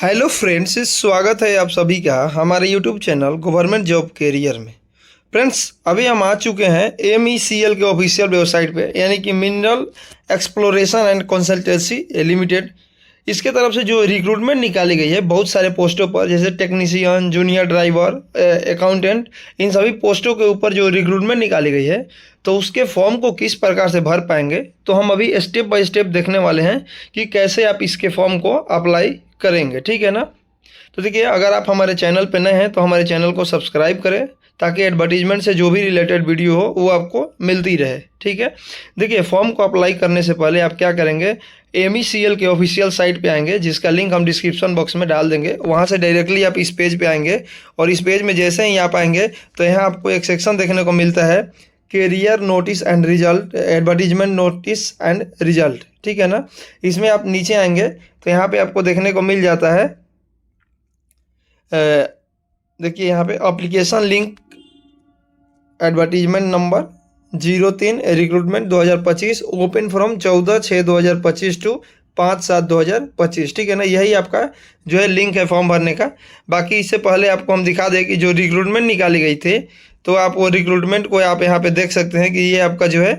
Hello friends, स्वागत है आप सभी का हमारे YouTube channel government job career में। फ्रेंड्स, अभी हम आ चुके हैं MECL के ऑफिशियल वेबसाइट पे, यानी कि mineral exploration and consultancy limited. इसके तरफ से जो रिक्रूटमेंट निकाली गई है बहुत सारे पोस्टों पर, जैसे टेक्नीशियन, जूनियर ड्राइवर, अकाउंटेंट, इन सभी पोस्टों के ऊपर जो रिक्रूटमेंट निकाली गई है, तो उसके फॉर्म को किस प्रकार से भर पाएंगे, तो हम अभी स्टेप बाय स्टेप देखने वाले हैं कि कैसे आप इसके फॉर्म को अप्लाई करेंगे। ठीक है ना। तो देखिए, अगर आप हमारे चैनल पर नए हैं तो हमारे चैनल को सब्सक्राइब करें, ताकि एडवर्टीजमेंट से जो भी रिलेटेड वीडियो हो वो आपको मिलती रहे। ठीक है। देखिए, फॉर्म को अप्लाई करने से पहले आप क्या करेंगे, MECL के ऑफिशियल साइट पे आएंगे, जिसका लिंक हम डिस्क्रिप्शन बॉक्स में डाल देंगे। वहाँ से डायरेक्टली आप इस पेज पे आएंगे, और इस पेज में जैसे ही आप आएंगे तो यहाँ आपको एक सेक्शन देखने को मिलता है, career notice and result, advertisement notice and result. ठीक है ना। इसमें आप नीचे आएंगे तो यहाँ पे आपको देखने को मिल जाता है, देखिए यहाँ पे application link, advertisement number 03 recruitment 2025, open from 14/6/2025 to 5/7/2025। ठीक है ना। यही आपका जो है लिंक है फॉर्म भरने का। बाकी इससे पहले आपको हम दिखा दें कि जो रिक्रूटमेंट निकाली गई थी, तो आप वो रिक्रूटमेंट को आप यहाँ पे देख सकते हैं कि ये आपका जो है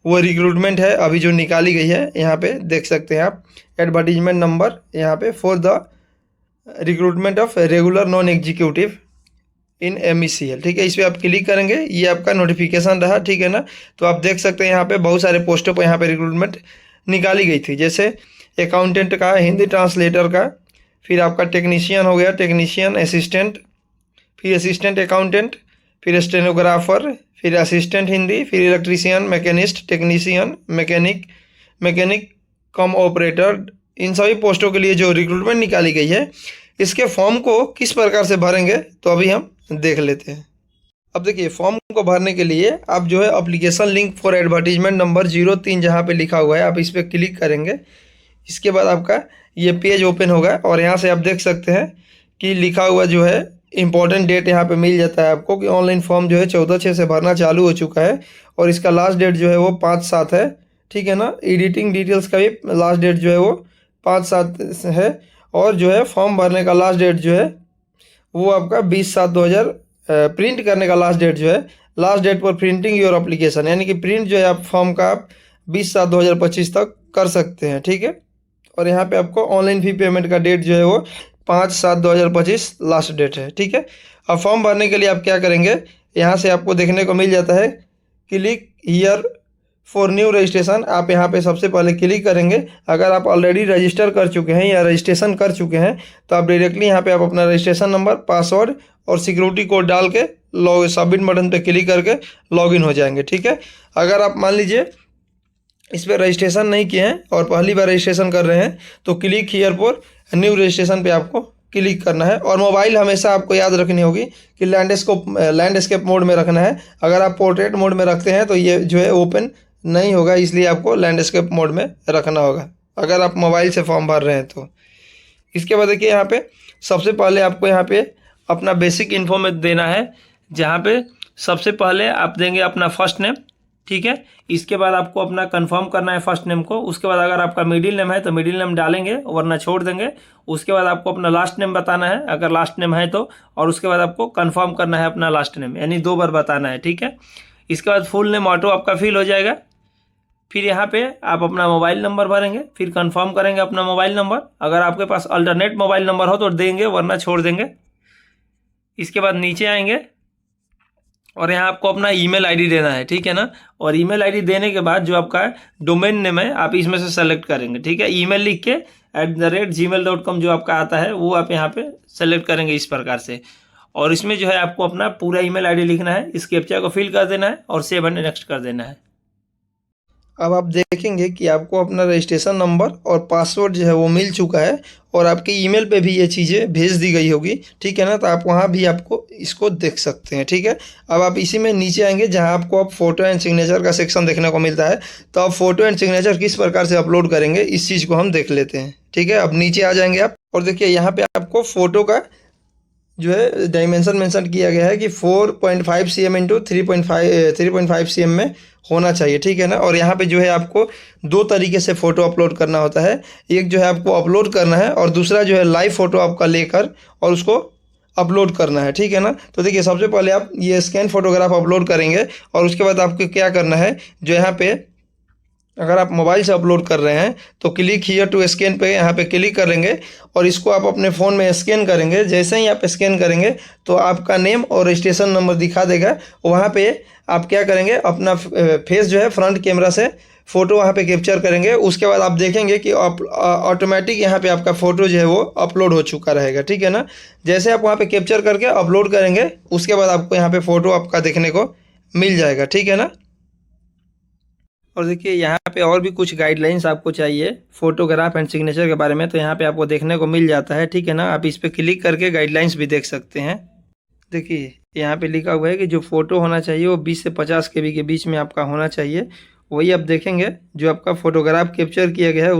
वो रिक्रूटमेंट है अभी जो निकाली गई है। यहाँ पे देख सकते हैं आप एडवर्टीजमेंट नंबर यहाँ पे for the recruitment of regular non executive in MECL। ठीक है, इस पर आप क्लिक करेंगे, ये आपका नोटिफिकेशन रहा। ठीक है ना। तो आप देख सकते हैं यहाँ पे बहुत सारे पोस्टों पर यहाँ पे रिक्रूटमेंट निकाली गई थी, जैसे अकाउंटेंट का, हिंदी ट्रांसलेटर का, फिर आपका टेक्नीशियन हो गया, टेक्नीशियन असिस्टेंट, फिर असिस्टेंट अकाउंटेंट, फिर स्टेनोग्राफर, फिर असिस्टेंट हिंदी, फिर electrician, mechanist, technician, mechanic cum operator. इन सभी पोस्टों के लिए जो रिक्रूटमेंट निकाली गई है, इसके फॉर्म को किस प्रकार से भरेंगे तो अभी हम देख लेते हैं। अब देखिए, फॉर्म को भरने के लिए आप जो है application link for advertisement number 03 जहाँ पे लिखा हुआ है, आप इस पर क्लिक करेंगे। इसके बाद आपका ये पेज ओपन होगा, और यहाँ से आप देख सकते हैं कि लिखा हुआ जो है इंपॉर्टेंट डेट यहाँ पे मिल जाता है आपको, कि ऑनलाइन फॉर्म जो है 14/6 से भरना चालू हो चुका है, और इसका लास्ट डेट जो है वो 5/7 है। ठीक है ना। एडिटिंग डिटेल्स का भी लास्ट डेट जो है वो 5/7 है, और जो है फॉर्म भरने का लास्ट डेट जो है वो आपका 20/7/2000, प्रिंट करने का लास्ट डेट जो है, लास्ट डेट पर प्रिंटिंग योर एप्लीकेशन, यानी कि प्रिंट जो है आप फॉर्म का आप 20/7/2025 तक कर सकते हैं। ठीक है। और यहाँ पे आपको ऑनलाइन फी पेमेंट का डेट जो है वो 5/7/2025 लास्ट डेट है। ठीक है। अब फॉर्म भरने के लिए आप क्या करेंगे, यहाँ से आपको देखने को मिल जाता है click here for new registration. आप यहाँ पे सबसे पहले क्लिक करेंगे। अगर आप ऑलरेडी रजिस्टर कर चुके हैं या रजिस्ट्रेशन कर चुके हैं, तो आप डायरेक्टली यहाँ पे आप अपना रजिस्ट्रेशन नंबर, पासवर्ड और सिक्योरिटी कोड डाल के लॉग सबमिट बटन पे क्लिक करके लॉगिन हो जाएंगे। ठीक है। अगर आप मान लीजिए इस पर रजिस्ट्रेशन नहीं किए हैं और पहली बार रजिस्ट्रेशन कर रहे हैं, तो click here for new registration पे आपको क्लिक करना है। और मोबाइल हमेशा आपको याद रखनी होगी कि लैंडस्केप मोड में रखना है। अगर आप पोर्ट्रेट मोड में रखते हैं तो ये जो है ओपन नहीं होगा, इसलिए आपको लैंडस्केप मोड में रखना होगा अगर आप मोबाइल से फॉर्म भर रहे हैं तो। इसके बाद देखिए, यहाँ पे सबसे पहले आपको यहाँ पे अपना बेसिक इन्फो में देना है, जहाँ पे सबसे पहले आप देंगे अपना फर्स्ट नेम। ठीक है। इसके बाद आपको अपना कंफर्म करना है फर्स्ट नेम को। उसके बाद अगर आपका मिडिल नेम है तो मिडिल नेम डालेंगे, वरना छोड़ देंगे। उसके बाद आपको अपना लास्ट नेम बताना है, अगर लास्ट नेम है तो, और उसके बाद आपको कंफर्म करना है अपना लास्ट नेम, यानी 2 बार बताना है। ठीक है। इसके बाद फुल नेम ऑटो आपका फिल हो जाएगा। फिर यहाँ पे आप अपना मोबाइल नंबर भरेंगे, फिर कंफर्म करेंगे अपना मोबाइल नंबर। अगर आपके पास अल्टरनेट मोबाइल नंबर हो तो देंगे, वरना छोड़ देंगे। इसके बाद नीचे आएंगे और यहाँ आपको अपना ईमेल आईडी देना है। ठीक है ना। और ईमेल आईडी देने के बाद जो आपका डोमेन नेम है आप इसमें से सेलेक्ट करेंगे। ठीक है। ईमेल लिख के @gmail.com जो आपका आता है वो आप यहाँ पे सेलेक्ट करेंगे इस प्रकार से। और इसमें जो है आपको अपना पूरा ईमेल आईडी लिखना है, इस कैप्चा को फिल कर देना है और सेव एंड नेक्स्ट कर देना है। अब आप देखेंगे कि आपको अपना रजिस्ट्रेशन नंबर और पासवर्ड जो है वो मिल चुका है, और आपके ईमेल पे भी ये चीज़ें भेज दी गई होगी। ठीक है ना। तो आप वहाँ भी आपको इसको देख सकते हैं। ठीक है। अब आप इसी में नीचे आएंगे, जहाँ आपको अब फोटो एंड सिग्नेचर का सेक्शन देखने को मिलता है। तो आप फोटो एंड सिग्नेचर किस प्रकार से अपलोड करेंगे, इस चीज़ को हम देख लेते हैं। ठीक है। अब नीचे आ जाएंगे आप, और देखिए यहाँ पे आपको फ़ोटो का जो है डायमेंशन मेंशन किया गया है कि 4.5 cm इंटू 3.5 cm में होना चाहिए, ठीक है ना। और यहाँ पे जो है आपको दो तरीके से फ़ोटो अपलोड करना होता है। एक जो है आपको अपलोड करना है और दूसरा जो है लाइव फ़ोटो आपका लेकर और उसको अपलोड करना है, ठीक है ना। तो देखिए सबसे पहले आप ये स्कैन फोटोग्राफ अपलोड करेंगे और उसके बाद आपको क्या करना है, जो यहाँ पे अगर आप मोबाइल से अपलोड कर रहे हैं तो क्लिक हियर टू स्कैन पे यहाँ पे क्लिक करेंगे और इसको आप अपने फ़ोन में स्कैन करेंगे। जैसे ही आप स्कैन करेंगे तो आपका नेम और रजिस्ट्रेशन नंबर दिखा देगा। वहाँ पे आप क्या करेंगे, अपना फेस जो है फ्रंट कैमरा से फ़ोटो वहाँ पे कैप्चर करेंगे। उसके बाद आप देखेंगे कि ऑटोमेटिक यहाँ पे आपका फ़ोटो जो है वो अपलोड हो चुका रहेगा, ठीक है ना। जैसे आप वहाँ पे कैप्चर करके अपलोड करेंगे उसके बाद आपको यहाँ पे फ़ोटो आपका देखने को मिल जाएगा, ठीक है ना। और देखिए यहाँ पे और भी कुछ गाइडलाइंस आपको चाहिए फोटोग्राफ एंड सिग्नेचर के बारे में, तो यहाँ पे आपको देखने को मिल जाता है, ठीक है ना। आप इस पर क्लिक करके गाइडलाइंस भी देख सकते हैं। देखिए यहाँ पे लिखा हुआ है कि जो फ़ोटो होना चाहिए वो 20 से 50 KB के बीच में आपका होना चाहिए। वही आप देखेंगे जो आपका फ़ोटोग्राफ कैप्चर किया गया है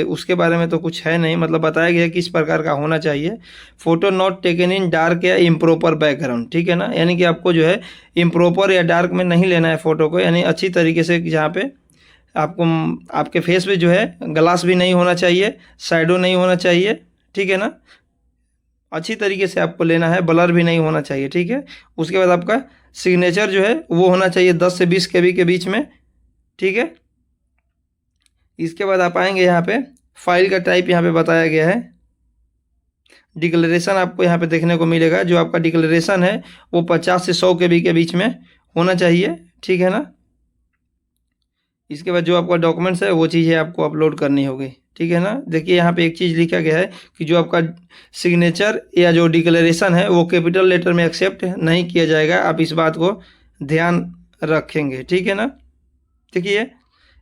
उसके बारे में तो कुछ है नहीं, मतलब बताया गया है किस प्रकार का होना चाहिए। Photo not taken in dark या इम्प्रॉपर बैकग्राउंड, ठीक है ना। यानी कि आपको जो है इम्प्रॉपर या डार्क में नहीं लेना है फ़ोटो को, यानी अच्छी तरीके से जहाँ पे आपको आपके फेस पे जो है ग्लास भी नहीं होना चाहिए, शैडो नहीं होना चाहिए, ठीक है ना। अच्छी तरीके से आपको लेना है, ब्लर भी नहीं होना चाहिए, ठीक है। उसके बाद आपका सिग्नेचर जो है वो होना चाहिए 10 से 20 KB के बीच में, ठीक है। इसके बाद आप आएंगे यहाँ पे फाइल का टाइप यहाँ पे बताया गया है। डिक्लेरेशन आपको यहाँ पे देखने को मिलेगा। जो आपका डिक्लेरेशन है वो 50 से 100 KB के बीच में होना चाहिए, ठीक है ना। इसके बाद जो आपका डॉक्यूमेंट्स है वो चीज़ें आपको अपलोड करनी होगी, ठीक है ना। देखिए यहाँ पे एक चीज़ लिखा गया है कि जो आपका सिग्नेचर या जो डिक्लेरेशन है वो कैपिटल लेटर में एक्सेप्ट नहीं किया जाएगा। आप इस बात को ध्यान रखेंगे, ठीक है ना। देखिए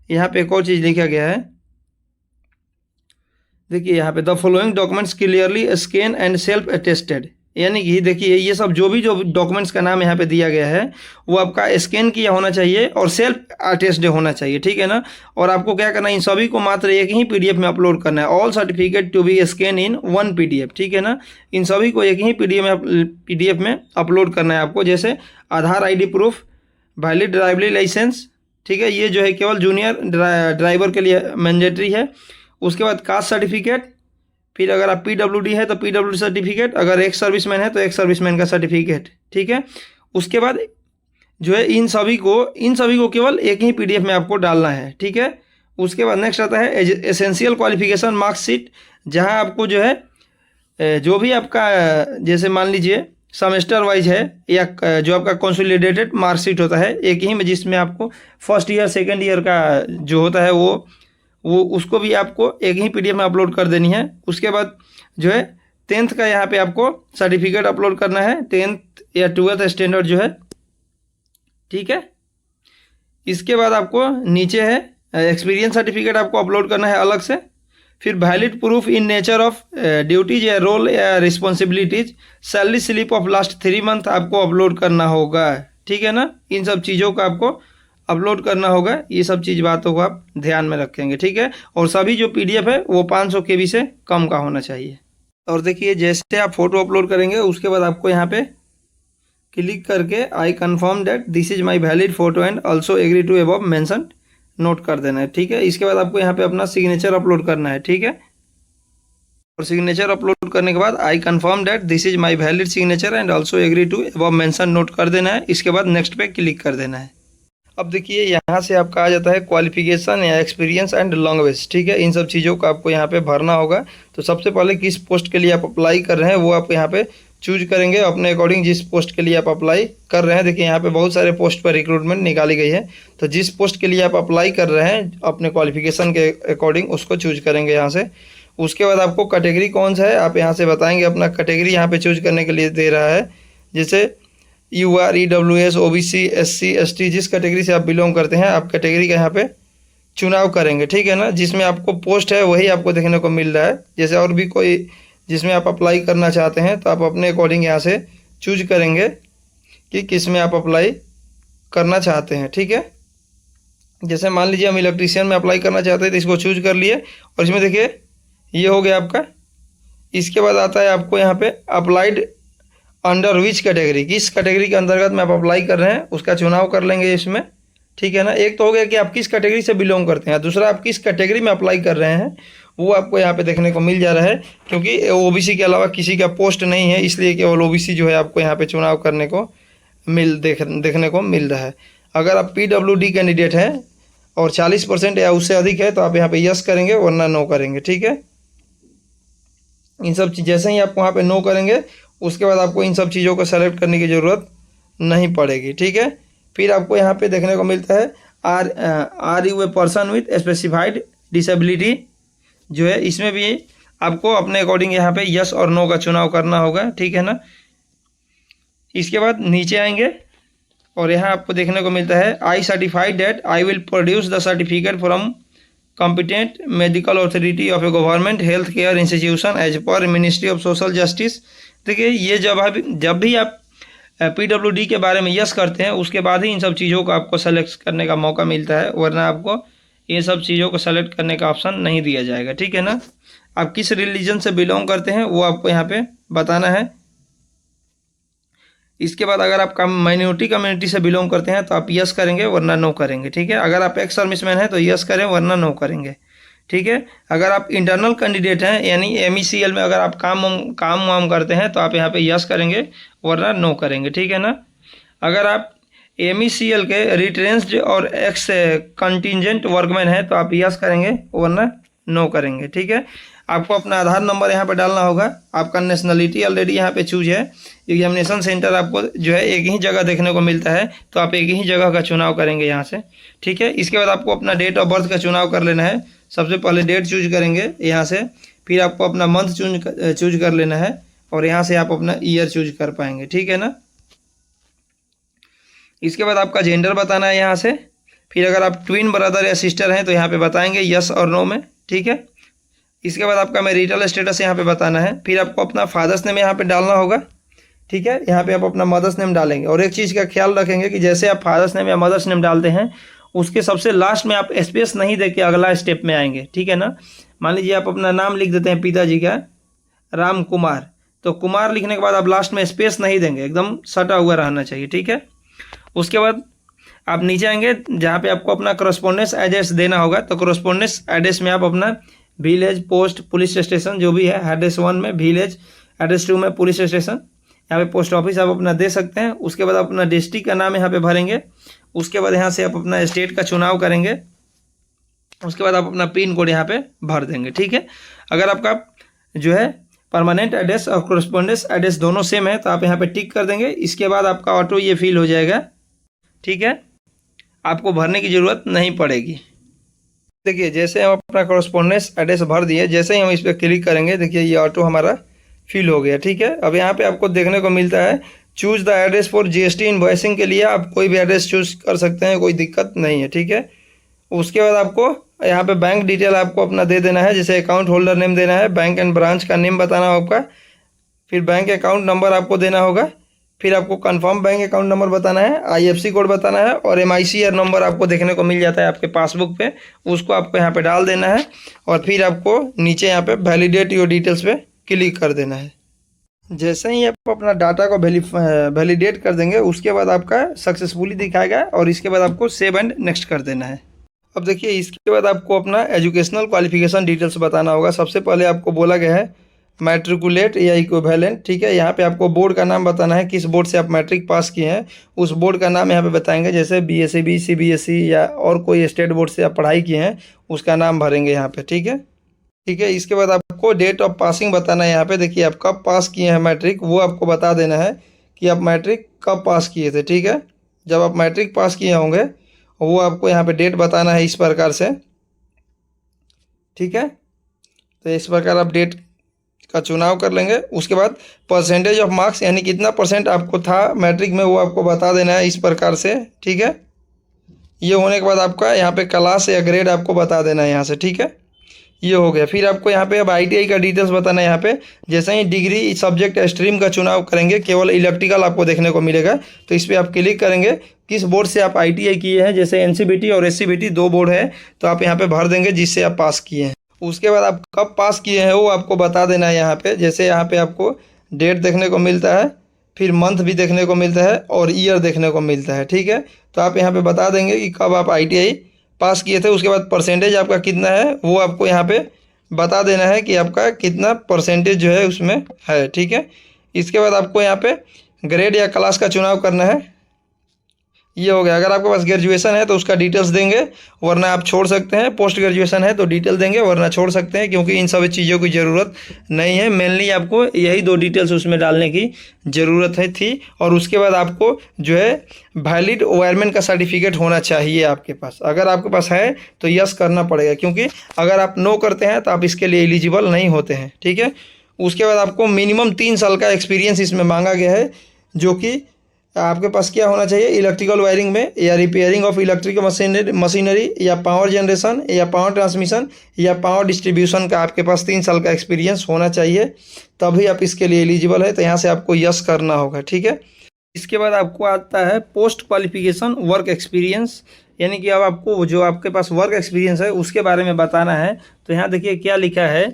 यहाँ पे एक और चीज़ लिखा गया है। देखिए यहाँ पे the following documents clearly scan and self attested, यानी कि देखिए ये सब जो डॉक्यूमेंट्स का नाम यहाँ पे दिया गया है वो आपका स्कैन किया होना चाहिए और सेल्फ अटेस्टेड होना चाहिए, ठीक है ना। और आपको क्या करना है, इन सभी को मात्र एक ही PDF में अपलोड करना है। All certificate to be scan in one PDF, ठीक है ना। इन सभी को एक ही PDF में अपलोड करना है आपको। जैसे आधार ID प्रूफ, वैलिड ड्राइवरी लाइसेंस, ठीक है, ये जो है केवल जूनियर ड्राइवर के लिए मैंडेटरी है। उसके बाद कास्ट सर्टिफिकेट, फिर अगर आप PWD है तो PWD सर्टिफिकेट, अगर एक सर्विसमैन है तो एक सर्विसमैन का सर्टिफिकेट, ठीक है। उसके बाद जो है इन सभी को केवल एक ही PDF में आपको डालना है, ठीक है। उसके बाद नेक्स्ट आता है एसेंशियल क्वालिफिकेशन मार्कशीट, जहां आपको जो है जो भी आपका जैसे मान लीजिए सेमेस्टर वाइज है या जो आपका कंसोलिडेटेड मार्कशीट होता है एक ही में, जिसमें आपको फर्स्ट ईयर सेकेंड ईयर का जो होता है वो उसको भी आपको एक ही PDF में अपलोड कर देनी है। उसके बाद जो है 10th का यहाँ पे आपको सर्टिफिकेट अपलोड करना है, 10th या 12th स्टैंडर्ड जो है, ठीक है। इसके बाद आपको नीचे है एक्सपीरियंस सर्टिफिकेट आपको अपलोड करना है अलग से। फिर valid proof in nature of duties या रोल या responsibilities, salary slip of last 3 month आपको अपलोड करना होगा, ठीक है ना। इन सब चीज़ों का आपको अपलोड करना होगा। ये सब चीज़ बातों को आप ध्यान में रखेंगे, ठीक है। और सभी जो PDF है वो 500 KB से कम का होना चाहिए। और देखिए जैसे आप फोटो अपलोड करेंगे उसके बाद आपको यहाँ पे क्लिक करके I confirm that this is my valid photo and also agree to above mention note कर देना है, ठीक है। इसके बाद आपको यहाँ पे अपना सिग्नेचर अपलोड करना है, ठीक है। और सिग्नेचर अपलोड करने के बाद I confirm that this is my valid signature and also agree to above mention note कर देना है। इसके बाद नेक्स्ट पे क्लिक कर देना है। अब देखिए यहाँ से आपका आ जाता है क्वालिफिकेशन या एक्सपीरियंस एंड लैंग्वेज, ठीक है। इन सब चीज़ों को आपको यहाँ पे भरना होगा। तो सबसे पहले किस पोस्ट के लिए आप अप्लाई कर रहे हैं वो आप यहाँ पे चूज करेंगे अपने अकॉर्डिंग, जिस पोस्ट के लिए आप अप्लाई कर रहे हैं। देखिए यहाँ पे बहुत सारे पोस्ट पर रिक्रूटमेंट निकाली गई है, तो जिस पोस्ट के लिए आप अप्लाई कर रहे हैं अपने क्वालिफिकेशन के अकॉर्डिंग उसको चूज करेंगे यहाँ से। उसके बाद आपको कैटेगरी कौन सा है आप यहाँ से बताएंगे। अपना कैटेगरी यहाँ पे चूज करने के लिए दे रहा है, जैसे UR EWS OBC SC ST, जिस कैटेगरी से आप बिलोंग करते हैं आप कैटेगरी का यहाँ पे चुनाव करेंगे, ठीक है ना। जिसमें आपको पोस्ट है वही आपको देखने को मिल रहा है। जैसे और भी कोई जिसमें आप अप्लाई करना चाहते हैं तो आप अपने अकॉर्डिंग यहाँ से चूज करेंगे कि किस में आप अप्लाई करना चाहते हैं, ठीक है। जैसे मान लीजिए हम इलेक्ट्रीशियन में अप्लाई करना चाहते हैं तो इसको चूज कर लिए और इसमें देखिए ये हो गया आपका। इसके बाद आता है आपको यहाँ पे अप्लाइड अंडर विच कैटेगरी, किस कैटेगरी के अंतर्गत में आप अप्लाई कर रहे हैं उसका चुनाव कर लेंगे इसमें, ठीक है ना। एक तो हो गया कि आप किस कैटेगरी से बिलोंग करते हैं, दूसरा आप किस कैटेगरी में अप्लाई कर रहे हैं वो आपको यहाँ पे देखने को मिल जा रहा है। क्योंकि ओबीसी के अलावा किसी का पोस्ट नहीं है, इसलिए केवल ओबीसी जो है आपको यहाँ पे चुनाव करने को देखने को मिल रहा है। अगर आप पीडब्ल्यूडी कैंडिडेट हैं और 40% या उससे अधिक है तो आप यहाँ पे यस करेंगे वरना नो करेंगे, ठीक है। इन सब चीज़ जैसे ही आप वहाँ पे नो करेंगे उसके बाद आपको इन सब चीज़ों को सेलेक्ट करने की ज़रूरत नहीं पड़ेगी, ठीक है। फिर आपको यहाँ पे देखने को मिलता है are you a person with specified disability, जो है इसमें भी आपको अपने अकॉर्डिंग यहाँ पे यस और नो का चुनाव करना होगा, ठीक है ना। इसके बाद नीचे आएंगे और यहाँ आपको देखने को मिलता है I certified that I will produce the certificate from competent medical authority of a government health care institution as per ministry of social justice. देखिए ये जब भी आप पीडब्ल्यूडी के बारे में यस करते हैं उसके बाद ही इन सब चीज़ों को आपको सेलेक्ट करने का मौका मिलता है, वरना आपको ये सब चीज़ों को सेलेक्ट करने का ऑप्शन नहीं दिया जाएगा, ठीक है ना। आप किस रिलीजन से बिलोंग करते हैं वो आपको यहाँ पे बताना है। इसके बाद अगर आप माइनॉरिटी कम्युनिटी से बिलोंग करते हैं तो आप यस करेंगे वरना नो करेंगे, ठीक है। अगर आप एक्स सर्विसमैन हैं तो यस करें वरना नो करेंगे, ठीक है। अगर आप इंटरनल कैंडिडेट हैं यानी एमईसीएल में अगर आप काम वाम करते हैं तो आप यहाँ पे यस करेंगे वरना नो करेंगे, ठीक है ना। अगर आप एमईसीएल के रिट्रेंच्ड और एक्स कंटिजेंट वर्कमैन है तो आप यस करेंगे वरना नो करेंगे, ठीक है। आपको अपना आधार नंबर यहाँ पे डालना होगा। आपका नेशनलिटी ऑलरेडी यहाँ पे चूज है। एग्जामिनेशन सेंटर आपको जो है एक ही जगह देखने को मिलता है तो आप एक ही जगह का चुनाव करेंगे यहाँ से, ठीक है। इसके बाद आपको अपना डेट ऑफ बर्थ का चुनाव कर लेना है। सबसे पहले डेट चूज करेंगे यहाँ से, फिर आपको अपना मंथ चूज कर लेना है और यहाँ से आप अपना ईयर चूज कर पाएंगे, ठीक है ना। इसके बाद आपका जेंडर बताना है यहाँ से। फिर अगर आप ट्विन ब्रदर या सिस्टर हैं तो यहाँ पे बताएंगे यस और नो में, ठीक है। इसके बाद आपका मैरिटल स्टेटस यहाँ पे बताना है। फिर आपको अपना फादर्स नेम यहाँ पे डालना होगा, ठीक है। यहाँ पे आप अपना मदर्स नेम डालेंगे और एक चीज़ का ख्याल रखेंगे कि जैसे आप फादर्स नेम या मदर्स नेम डालते हैं उसके सबसे लास्ट में आप स्पेस नहीं दे के अगला स्टेप में आएंगे, ठीक है ना। मान लीजिए आप अपना नाम लिख देते हैं पिताजी का राम कुमार, तो कुमार लिखने के बाद आप लास्ट में स्पेस नहीं देंगे, एकदम सटा हुआ रहना चाहिए, ठीक है। उसके बाद आप नीचे आएंगे जहाँ पे आपको अपना करस्पॉन्डेंस एड्रेस देना होगा, तो करस्पॉन्डेंस एड्रेस में आप अपना विलेज, पोस्ट, पुलिस स्टेशन जो भी है, एड्रेस 1 में विलेज, एड्रेस 2 में पुलिस स्टेशन, यहाँ पे पोस्ट ऑफिस आप अपना दे सकते हैं। उसके बाद अपना डिस्ट्रिक्ट का नाम यहाँ पे भरेंगे। उसके बाद यहाँ से आप अपना स्टेट का चुनाव करेंगे। उसके बाद आप अपना पिन कोड यहाँ पे भर देंगे, ठीक है। अगर आपका जो है परमानेंट एड्रेस और करस्पॉन्डेंस एड्रेस दोनों सेम है तो आप यहाँ पे टिक कर देंगे। इसके बाद आपका ऑटो ये फिल हो जाएगा, ठीक है। आपको भरने की ज़रूरत नहीं पड़ेगी। देखिए जैसे हम अपना करस्पॉन्डेंस एड्रेस भर दिए, जैसे ही हम इस पर क्लिक करेंगे देखिए ये ऑटो हमारा फिल हो गया, ठीक है। अब यहाँ पे आपको देखने को मिलता है choose the address for GST invoicing के लिए आप कोई भी एड्रेस चूज कर सकते हैं, कोई दिक्कत नहीं है, ठीक है। उसके बाद आपको यहाँ पे बैंक डिटेल आपको अपना दे देना है, जैसे अकाउंट होल्डर नेम देना है, बैंक एंड ब्रांच का नेम बताना होगा आपका, फिर बैंक अकाउंट नंबर आपको देना होगा, फिर आपको कंफर्म बैंक अकाउंट नंबर बताना है, आईएफएससी कोड बताना है और एमआईसीआर नंबर आपको देखने को मिल जाता है आपके पासबुक पे, उसको आपको यहाँ पे डाल देना है और फिर आपको नीचे यहाँ पे वैलिडेट योर डिटेल्स पे क्लिक कर देना है। जैसे ही आप अपना डाटा को वैलिडेट कर देंगे उसके बाद आपका सक्सेसफुली दिखाएगा और इसके बाद आपको सेव एंड नेक्स्ट कर देना है। अब देखिए इसके बाद आपको अपना एजुकेशनल क्वालिफिकेशन डिटेल्स बताना होगा। सबसे पहले आपको बोला गया है मैट्रिकुलेट या इक्विवेलेंट, ठीक है। यहाँ पे आपको बोर्ड का नाम बताना है, किस बोर्ड से आप मैट्रिक पास किए हैं उस बोर्ड का नाम यहाँ पे बताएंगे, जैसे बीएसईबी, सीबीएसई या और कोई स्टेट बोर्ड से आप पढ़ाई किए हैं उसका नाम भरेंगे यहाँ पे, ठीक है, ठीक है। इसके बाद आपको डेट ऑफ पासिंग बताना है। यहाँ पे देखिए आप कब पास किए हैं मैट्रिक वो आपको बता देना है कि आप मैट्रिक कब पास किए थे, ठीक है। जब आप मैट्रिक पास किए होंगे वो आपको यहाँ पे डेट बताना है इस प्रकार से, ठीक है। तो इस प्रकार आप डेट का चुनाव कर लेंगे। उसके बाद परसेंटेज ऑफ मार्क्स यानी कितना % आपको था मैट्रिक में वो आपको बता देना है इस प्रकार से, ठीक है। ये होने के बाद आपका यहाँ पे क्लास या ग्रेड आपको बता देना है यहाँ से, ठीक है। ये हो गया। फिर आपको यहाँ पे अब आईटीआई का डिटेल्स बताना है। यहाँ पे जैसे ही डिग्री सब्जेक्ट स्ट्रीम का चुनाव करेंगे केवल इलेक्ट्रिकल आपको देखने को मिलेगा, तो इस पर आप क्लिक करेंगे किस बोर्ड से आप आईटीआई किए हैं, जैसे एनसीबीटी और एससीबीटी 2 बोर्ड है तो आप यहाँ पे भर देंगे जिससे आप पास किए हैं। उसके बाद आप कब पास किए हैं वो आपको बता देना है यहाँ पे। जैसे यहाँ पे आपको डेट देखने को मिलता है फिर मंथ भी देखने को मिलता है और ईयर देखने को मिलता है। ठीक है, तो आप यहाँ पे बता देंगे कि कब आप ITI पास किए थे, उसके बाद परसेंटेज आपका कितना है वो आपको यहाँ पे बता देना है कि आपका कितना परसेंटेज जो है उसमें है। ठीक है, इसके बाद आपको यहाँ पे ग्रेड या क्लास का चुनाव करना है। ये हो गया। अगर आपके पास ग्रेजुएशन है तो उसका डिटेल्स देंगे, वरना आप छोड़ सकते हैं। पोस्ट ग्रेजुएशन है तो डिटेल देंगे, वरना छोड़ सकते हैं, क्योंकि इन सभी चीज़ों की ज़रूरत नहीं है। मेनली आपको यही 2 डिटेल्स उसमें डालने की ज़रूरत है थी। और उसके बाद आपको जो है वैलिड वायरमैन का सर्टिफिकेट होना चाहिए आपके पास। अगर आपके पास है तो यस करना पड़ेगा, क्योंकि अगर आप नो करते हैं तो आप इसके लिए एलिजिबल नहीं होते हैं। ठीक है, उसके बाद आपको मिनिमम 3 साल का एक्सपीरियंस इसमें मांगा गया है, जो कि आपके पास क्या होना चाहिए, इलेक्ट्रिकल वायरिंग में या रिपेयरिंग ऑफ इलेक्ट्रिकल मशीनरी या पावर जनरेशन या पावर ट्रांसमिशन या पावर डिस्ट्रीब्यूशन का आपके पास 3 साल का एक्सपीरियंस होना चाहिए, तभी आप इसके लिए एलिजिबल है। तो यहाँ से आपको यस करना होगा। ठीक है, इसके बाद आपको आता है पोस्ट क्वालिफिकेशन वर्क एक्सपीरियंस, यानी कि अब आपको जो आपके पास वर्क एक्सपीरियंस है उसके बारे में बताना है। तो यहाँ देखिए क्या लिखा है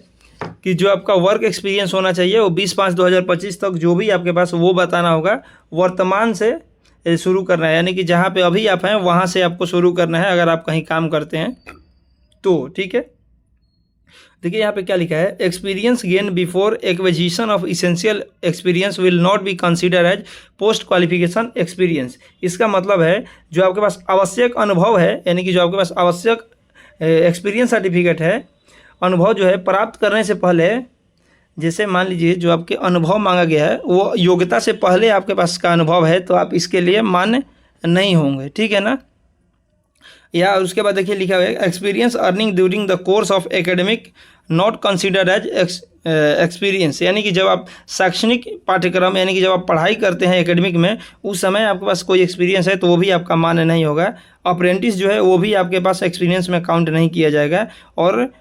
कि जो आपका वर्क एक्सपीरियंस होना चाहिए वो 20/5/2025 तक जो भी आपके पास वो बताना होगा। वर्तमान से शुरू करना है, यानी कि जहाँ पे अभी आप हैं वहाँ से आपको शुरू करना है, अगर आप कहीं काम करते हैं तो। ठीक है, देखिए यहाँ पे क्या लिखा है, experience gain before acquisition of essential experience will not be consider as post qualification experience. इसका मतलब है जो आपके पास आवश्यक अनुभव है, यानी कि जो आपके पास आवश्यक एक्सपीरियंस सर्टिफिकेट है, अनुभव जो है प्राप्त करने से पहले, जैसे मान लीजिए जो आपके अनुभव मांगा गया है वो योग्यता से पहले आपके पास का अनुभव है, तो आप इसके लिए मान्य नहीं होंगे। ठीक है ना। या उसके बाद देखिए लिखा हुआ है, experience earning during the course of academic not considered as experience, यानी कि जब आप शैक्षणिक पाठ्यक्रम, यानी कि जब आप पढ़ाई करते हैं एकेडमिक में, उस समय आपके पास कोई एक्सपीरियंस है तो वो भी आपका मान्य नहीं होगा। अप्रेंटिस जो है वो भी आपके पास एक्सपीरियंस में काउंट नहीं किया जाएगा। और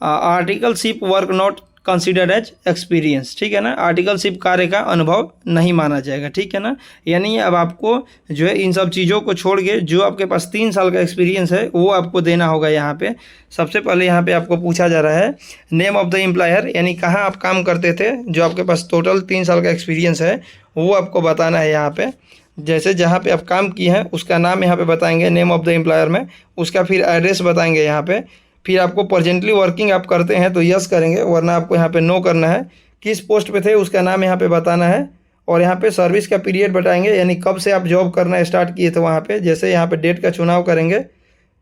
articleship work not considered as experience. ठीक है ना, आर्टिकलशिप कार्य का अनुभव नहीं माना जाएगा। ठीक है ना, यानी अब आपको जो है इन सब चीज़ों को छोड़ के जो आपके पास 3 साल का एक्सपीरियंस है वो आपको देना होगा। यहाँ पे सबसे पहले यहाँ पे आपको पूछा जा रहा है नेम ऑफ द एम्प्लॉयर, यानी कहाँ आप काम करते थे। जो आपके पास टोटल 3 साल का एक्सपीरियंस है वो आपको बताना है यहाँ पे। जैसे जहाँ पे आप काम किए हैं उसका नाम यहाँ पे बताएंगे नेम ऑफ द एम्प्लॉयर में, उसका फिर एड्रेस बताएंगे यहाँ पे। फिर आपको प्रेजेंटली वर्किंग आप करते हैं तो यस करेंगे, वरना आपको यहाँ पे नो करना है। किस पोस्ट पे थे उसका नाम यहाँ पे बताना है। और यहाँ पे सर्विस का पीरियड बताएंगे, यानी कब से आप जॉब करना स्टार्ट किए थे वहाँ पे। जैसे यहाँ पे डेट का चुनाव करेंगे,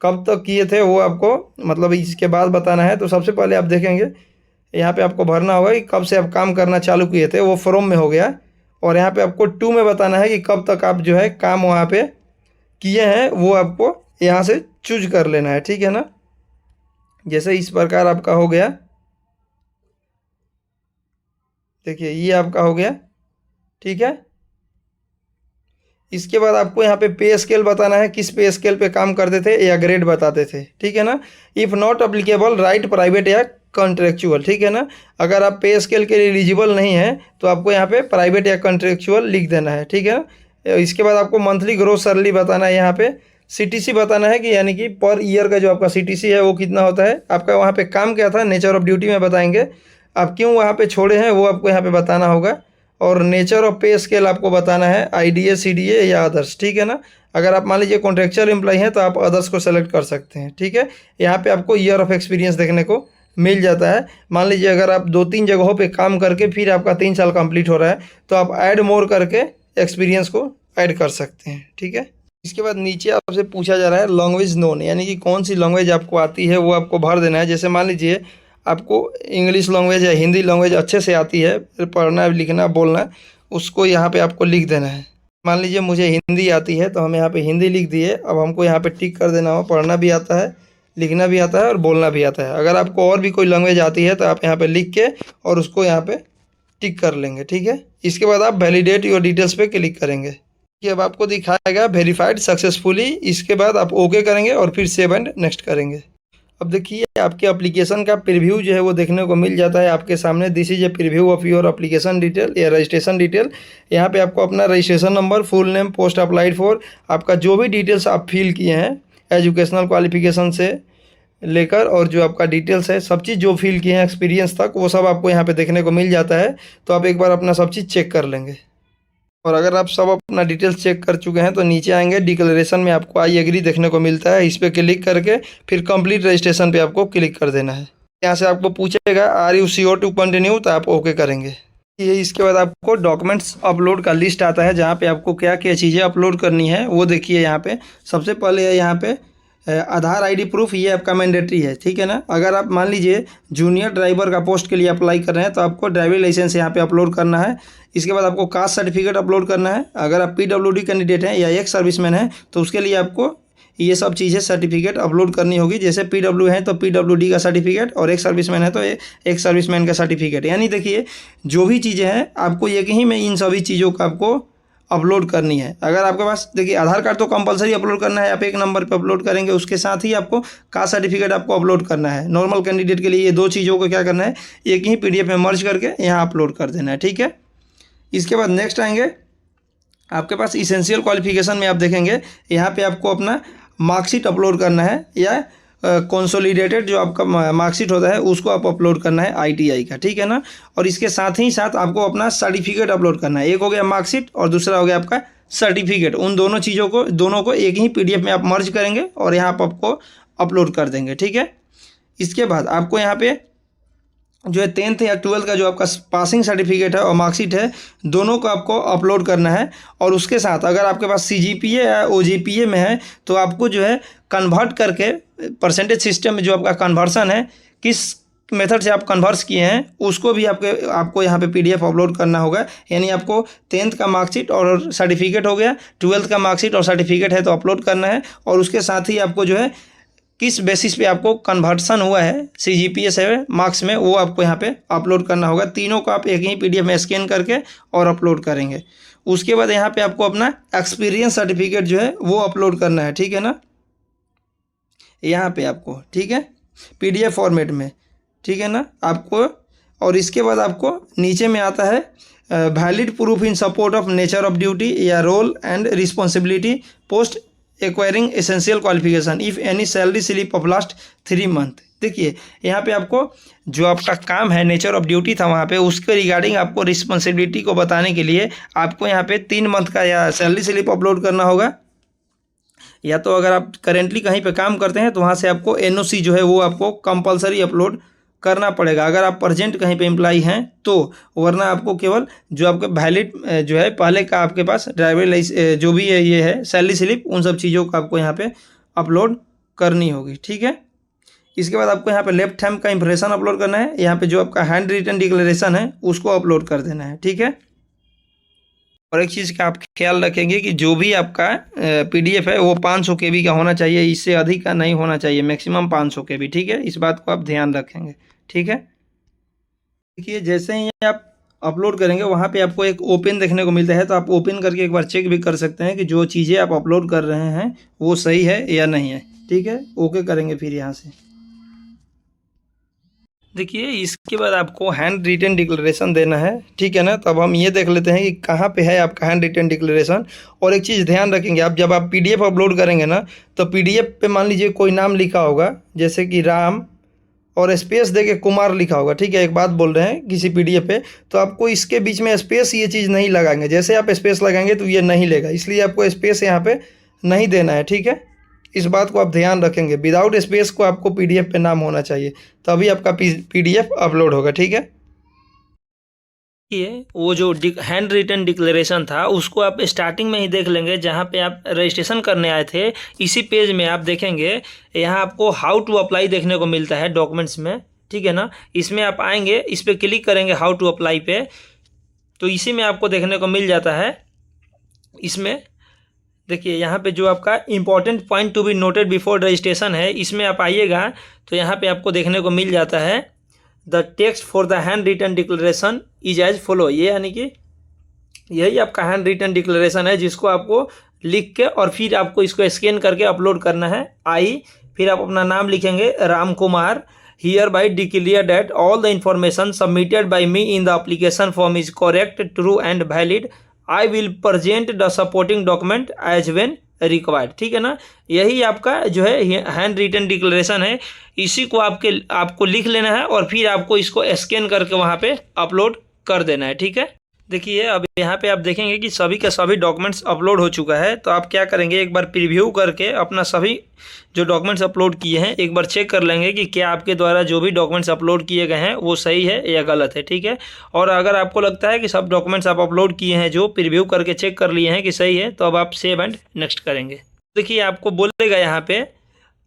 कब तक किए थे वो आपको मतलब इसके बाद बताना है। तो सबसे पहले आप देखेंगे यहाँ पे आपको भरना होगा कि कब से आप काम करना चालू किए थे, वो फ्रॉम में हो गया। और यहाँ पे आपको टू में बताना है कि कब तक आप जो है काम वहाँ पे किए हैं, वो आपको यहाँ से चूज कर लेना है। ठीक है ना, जैसे इस प्रकार आपका हो गया। देखिए ये आपका हो गया। ठीक है, इसके बाद आपको यहाँ पे पे स्केल बताना है, किस पे स्केल पे काम करते थे या ग्रेड बताते थे। ठीक है ना, if not applicable right private या कॉन्ट्रेक्चुअल। ठीक है ना, अगर आप पे स्केल के लिए एलिजिबल नहीं है तो आपको यहाँ पे प्राइवेट या कॉन्ट्रेक्चुअल लिख देना है। ठीक है, इसके बाद आपको मंथली ग्रोथ सैलरी बताना है। यहाँ पे CTC बताना है कि यानी कि पर ईयर का जो आपका CTC है वो कितना होता है। आपका वहाँ पे काम क्या था, नेचर ऑफ ड्यूटी में बताएंगे। आप क्यों वहाँ पे छोड़े हैं वो आपको यहाँ पे बताना होगा। और नेचर ऑफ पे स्केल आपको बताना है, IDA CDA या अदर्स। ठीक है ना, अगर आप मान लीजिए कॉन्ट्रेक्चुअल एम्प्लॉई हैं तो आप अदर्स को सेलेक्ट कर सकते हैं। ठीक है, यहाँ पे आपको ईयर ऑफ एक्सपीरियंस देखने को मिल जाता है। मान लीजिए अगर आप 2-3 जगहों पे काम करके फिर आपका 3 साल कंप्लीट हो रहा है तो आप ऐड मोर करके एक्सपीरियंस को ऐड कर सकते हैं। ठीक है, इसके बाद नीचे आपसे पूछा जा रहा है लैंग्वेज नोन, यानी कि कौन सी लैंग्वेज आपको आती है वो आपको भर देना है। जैसे मान लीजिए आपको इंग्लिश लैंग्वेज या हिंदी लैंग्वेज अच्छे से आती है, पढ़ना लिखना बोलना, उसको यहाँ पे आपको लिख देना है। मान लीजिए मुझे हिंदी आती है तो हम यहाँ पे हिंदी लिख दिए। अब हमको यहाँ पे टिक कर देना हो, पढ़ना भी आता है, लिखना भी आता है और बोलना भी आता है। अगर आपको और भी कोई लैंग्वेज आती है तो आप यहाँ पे लिख के और उसको यहाँ पे टिक कर लेंगे। ठीक है, इसके बाद आप वैलिडेट योर डिटेल्स पे क्लिक करेंगे कि अब आपको दिखाएगा वेरीफाइड सक्सेसफुली। इसके बाद आप ओके करेंगे और फिर सेव एंड नेक्स्ट करेंगे। अब देखिए आपके एप्लीकेशन का प्रीव्यू जो है वो देखने को मिल जाता है आपके सामने। This is a preview of your application detail या रजिस्ट्रेशन डिटेल। यहाँ पे आपको अपना registration number, full name, post applied for, आपका जो भी डिटेल्स आप फिल किए हैं एजुकेशनल क्वालिफिकेशन से लेकर और जो आपका डिटेल्स है सब चीज़ जो फिल किए हैं एक्सपीरियंस तक, वो सब आपको यहाँ पे देखने को मिल जाता है। तो आप एक बार अपना सब चीज़ चेक कर लेंगे। और अगर आप सब अपना डिटेल्स चेक कर चुके हैं तो नीचे आएंगे, डिक्लेरेशन में आपको आई एग्री देखने को मिलता है, इस पर क्लिक करके फिर कंप्लीट रजिस्ट्रेशन पे आपको क्लिक कर देना है। यहाँ से आपको पूछेगा are you sure to continue, तो आप ओके करेंगे। ये इसके बाद आपको डॉक्यूमेंट्स अपलोड का लिस्ट आता है, जहाँ पे आपको क्या क्या चीज़ें अपलोड करनी है वो देखिए। यहाँ पे सबसे पहले है यहाँ पे आधार आईडी प्रूफ, ये आपका मैंडेटरी है, ठीक है ना। अगर आप मान लीजिए जूनियर ड्राइवर का पोस्ट के लिए अप्लाई कर रहे हैं तो आपको ड्राइविंग लाइसेंस यहाँ पे अपलोड करना है। इसके बाद आपको कास्ट सर्टिफिकेट अपलोड करना है। अगर आप PWD कैंडिडेट हैं या एक सर्विसमैन हैं तो उसके लिए आपको ये सब चीज़ें सर्टिफिकेट अपलोड करनी होगी। जैसे PW है तो PWD का सर्टिफिकेट, और एक सर्विसमैन है तो एक सर्विसमैन का सर्टिफिकेट। यानी देखिए जो भी चीज़ें हैं आपको एक ही में इन सभी चीज़ों का आपको अपलोड करनी है। अगर आपके पास देखिए आधार कार्ड तो कंपलसरी अपलोड करना है, आप एक नंबर पे अपलोड करेंगे, उसके साथ ही आपको कास्ट सर्टिफिकेट आपको अपलोड करना है। नॉर्मल कैंडिडेट के लिए ये दो चीज़ों को क्या करना है, एक ही PDF में मर्ज करके यहाँ अपलोड कर देना है, ठीक है। इसके बाद नेक्स्ट आएंगे, आपके पास इसेंशियल क्वालिफिकेशन में आप देखेंगे यहाँ पे आपको अपना मार्कशीट अपलोड करना है, या कंसोलिडेटेड जो आपका मार्कशीट होता है उसको आप अपलोड करना है ITI का, ठीक है ना। और इसके साथ ही साथ आपको अपना सर्टिफिकेट अपलोड करना है। एक हो गया मार्कशीट और दूसरा हो गया आपका सर्टिफिकेट। उन दोनों चीज़ों को दोनों को एक ही PDF में आप मर्ज करेंगे और यहाँ पर आपको अपलोड कर देंगे, ठीक है। इसके बाद आपको यहाँ पे जो है 10th या 12th का जो आपका पासिंग सर्टिफिकेट है और मार्कशीट है, दोनों को आपको अपलोड करना है। और उसके साथ अगर आपके पास CGPA या OGPA में है तो आपको जो है कन्वर्ट करके परसेंटेज सिस्टम में जो आपका कन्वर्सन है, किस मेथड से आप कन्वर्स किए हैं उसको भी आपको यहाँ पे PDF अपलोड करना होगा। यानी आपको 10th का मार्कशीट और सर्टिफिकेट हो गया, 12th का मार्कशीट और सर्टिफिकेट है तो अपलोड करना है। और उसके साथ ही आपको जो है किस बेसिस पे आपको कन्वर्सन हुआ है CGPA से मार्क्स में, वो आपको यहाँ पे अपलोड करना होगा। तीनों को आप एक ही PDF में स्कैन करके और अपलोड करेंगे। उसके बाद यहाँ पे आपको अपना एक्सपीरियंस सर्टिफिकेट जो है वो अपलोड करना है, ठीक है ना, यहाँ पे आपको, ठीक है, PDF फॉर्मेट में, ठीक है ना आपको। और इसके बाद आपको नीचे में आता है valid proof in support of nature of duty या role and responsibility post acquiring essential qualification if any salary slip of last 3 month. देखिए यहाँ पे आपको जो आपका काम है, नेचर ऑफ ड्यूटी था वहाँ पे, उसके रिगार्डिंग आपको रिस्पॉन्सिबिलिटी को बताने के लिए आपको यहाँ पे 3 मंथ का या सैलरी स्लिप अपलोड करना होगा। या तो अगर आप करेंटली कहीं पे काम करते हैं तो वहाँ से आपको NOC जो है वो आपको कंपलसरी अपलोड करना पड़ेगा, अगर आप प्रेजेंट कहीं पे एम्प्लॉई हैं तो। वरना आपको केवल जो आपका वैलिड जो है पहले का आपके पास ड्राइविंग लाइसेंस जो भी है ये है सैलरी स्लिप, उन सब चीज़ों को आपको यहाँ पे अपलोड करनी होगी, ठीक है। इसके बाद आपको यहाँ पे लेफ्ट हैंड का इंप्रेशन अपलोड करना है। यहाँ पे जो आपका हैंड रिटन डिक्लेरेशन है उसको अपलोड कर देना है, ठीक है। और एक चीज़ का आप ख्याल रखेंगे कि जो भी आपका PDF है वो 500 KB का होना चाहिए, इससे अधिक का नहीं होना चाहिए, मैक्सिमम 500 KB, ठीक है। इस बात को आप ध्यान रखेंगे, ठीक है। देखिए जैसे ही आप अपलोड करेंगे वहाँ पे आपको एक ओपन देखने को मिलता है, तो आप ओपन करके एक बार चेक भी कर सकते हैं कि जो चीज़ें आप अपलोड कर रहे हैं वो सही है या नहीं है, ठीक है। ओके करेंगे फिर यहाँ से। देखिए इसके बाद आपको हैंड रिटन डिक्लेरेशन देना है, ठीक है ना। तो अब हम ये देख लेते हैं कि कहाँ पे है आपका हैंड रिटन डिक्लेरेशन। और एक चीज़ ध्यान रखेंगे, आप जब आप PDF अपलोड करेंगे ना तो PDF पे मान लीजिए कोई नाम लिखा होगा, जैसे कि राम और स्पेस दे के कुमार लिखा होगा, ठीक है। एक बात बोल रहे हैं किसी PDF पे, तो आपको इसके बीच में स्पेस ये चीज़ नहीं लगाएंगे। जैसे आप स्पेस लगाएंगे तो ये नहीं लेगा, इसलिए आपको स्पेस यहाँ पे नहीं देना है, ठीक है। इस बात को आप ध्यान रखेंगे। विदाउट स्पेस को आपको PDF पे नाम होना चाहिए, तभी आपका PDF अपलोड होगा, ठीक है। ये वो जो हैंड रिटन डिक्लेरेशन था उसको आप स्टार्टिंग में ही देख लेंगे, जहाँ पे आप रजिस्ट्रेशन करने आए थे। इसी पेज में आप देखेंगे यहाँ आपको हाउ टू अप्लाई देखने को मिलता है डॉक्यूमेंट्स में, ठीक है ना। इसमें आप आएंगे, इस पर क्लिक करेंगे हाउ टू अप्लाई पे, तो इसी में आपको देखने को मिल जाता है। इसमें देखिए यहाँ पे जो आपका important point to be noted before registration है, इसमें आप आइएगा तो यहाँ पे आपको देखने को मिल जाता है the text for the handwritten declaration is as follow. ये यानी कि यही आपका हैंड रिटन डिक्लेरेशन है, जिसको आपको लिख के और फिर आपको इसको स्कैन करके अपलोड करना है। फिर आप अपना नाम लिखेंगे Ram Kumar, hereby declare that all the information submitted by me in the application form is correct, true and valid. I will present the supporting document as when required, ठीक है ना। यही आपका जो है हैंड रिटन डिक्लेरेशन है, इसी को आपको लिख लेना है और फिर आपको इसको स्कैन करके वहाँ पे अपलोड कर देना है, ठीक है। देखिए अब यहाँ पे आप देखेंगे कि सभी का सभी डॉक्यूमेंट्स अपलोड हो चुका है। तो आप क्या करेंगे, एक बार प्रीव्यू करके अपना सभी जो डॉक्यूमेंट्स अपलोड किए हैं एक बार चेक कर लेंगे कि क्या आपके द्वारा जो भी डॉक्यूमेंट्स अपलोड किए गए हैं वो सही है या गलत है, ठीक है। और अगर आपको लगता है कि सब डॉक्यूमेंट्स आप अपलोड किए हैं जो प्रीव्यू करके चेक कर लिए हैं कि सही है, तो अब आप सेव एंड नेक्स्ट करेंगे। देखिए आपको बोलेगा यहाँ पे,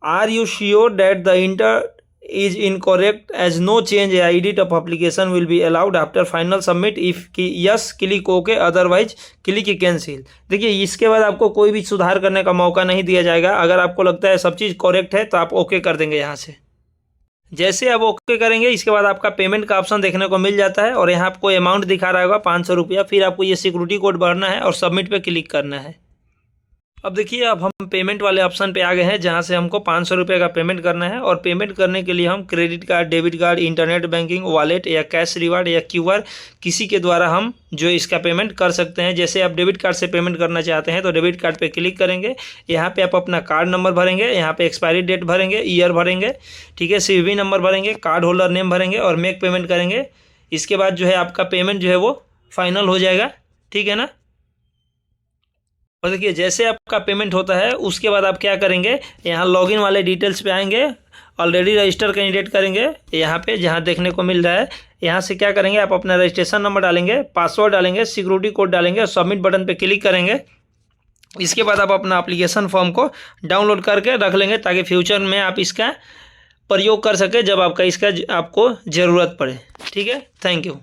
are you sure that the inter is incorrect as no change या edit of application will be allowed after final submit if कि yes click okay otherwise click cancel. देखिए इसके बाद आपको कोई भी सुधार करने का मौका नहीं दिया जाएगा। अगर आपको लगता है सब चीज़ करेक्ट है तो आप ओके कर देंगे यहाँ से। जैसे आप ओके करेंगे इसके बाद आपका पेमेंट का ऑप्शन देखने को मिल जाता है और यहाँ आपको अमाउंट दिखा रहा होगा 500 रुपया। फिर आपको ये सिक्योरिटी कोड भरना है और सबमिट पे क्लिक करना है। अब देखिए अब हम पेमेंट वाले ऑप्शन पे आ गए हैं जहां से हमको 500 रुपये का पेमेंट करना है। और पेमेंट करने के लिए हम credit card, debit card, internet banking, wallet या कैश रिवार्ड या क्यूआर किसी के द्वारा हम जो इसका पेमेंट कर सकते हैं। जैसे आप डेबिट कार्ड से पेमेंट करना चाहते हैं तो डेबिट कार्ड पे क्लिक करेंगे। यहाँ पे आप अपना कार्ड नंबर भरेंगे, यहाँ पे एक्सपायरी डेट भरेंगे, ईयर भरेंगे, ठीक है, सीवीवी नंबर भरेंगे, कार्ड होल्डर नेम भरेंगे और मेक पेमेंट करेंगे। इसके बाद जो है आपका पेमेंट जो है वो फाइनल हो जाएगा, ठीक है ना। और देखिए जैसे आपका पेमेंट होता है उसके बाद आप क्या करेंगे, यहाँ लॉगिन वाले डिटेल्स पे आएंगे, ऑलरेडी रजिस्टर कैंडिडेट करेंगे। यहाँ पे जहाँ देखने को मिल रहा है यहाँ से क्या करेंगे, आप अपना रजिस्ट्रेशन नंबर डालेंगे, पासवर्ड डालेंगे, सिक्योरिटी कोड डालेंगे और सबमिट बटन पे क्लिक करेंगे। इसके बाद आप अपना एप्लीकेशन फॉर्म को डाउनलोड करके रख लेंगे ताकि फ्यूचर में आप इसका प्रयोग कर सकें जब आपका इसका आपको ज़रूरत पड़े, ठीक है। Thank you.